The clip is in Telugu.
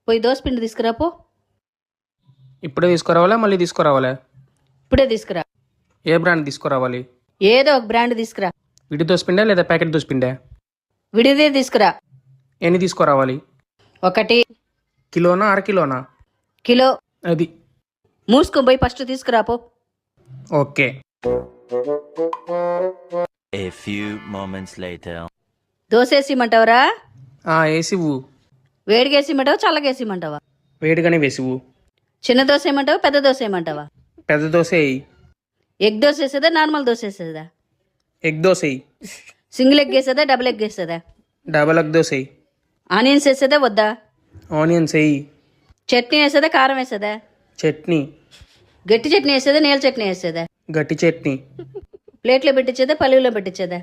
పోయి దోసపిండి తీసుకురా పో. ఇప్పుడే తీసుకురావాలా మళ్ళీ తీసుకురావాలా? ఇప్పుడే తీసుకురా. ఏ బ్రాండ్ తీసుకురావాలి? ఏదో ఒక బ్రాండ్ తీసుకురా. విడి దోసపిండా లేదా ప్యాకెట్ దోసపిండా? విడిదే తీసుకురా. ఎన్ని తీసుకురావాలి? 1 కిలోనా అరకిలోనా? కిలో. అది మూసుకొని పోయి ఫస్ట్ తీసుకురా పో. Okay. A few moments later. దోసేసిమంటావరా? వేసివు. వేడిగేసిమంటావా చల్లగేసిమంటావా? వేడిగానే వేసివు. చిన్న దోశ ఏమంటావా పెద్ద దోశ ఏమంటావా? పెద్ద దోశ వేయి. ఎగ్ దోశ వేసేదా నార్మల్ దోశ వేసేదా? ఎగ్ దోశ వేయి. సింగిల్ ఎగ్ వేసేదా డబుల్ ఎగ్ వేసేదా? డబల్ ఎగ్ దోశ వేయి. ఆనియన్స్ వేసేదా వద్దా? ఆనియన్స్ వేయి. చట్నీ వేసేదా కారం వేసేదా? చట్నీ. గట్టి చట్నీ వేసేదా నీళ్ళ చట్నీ వేసేదా? గట్టి చట్నీ. ప్లేట్లో పెట్టించేదా పల్లెల్లో పెట్టించేదా?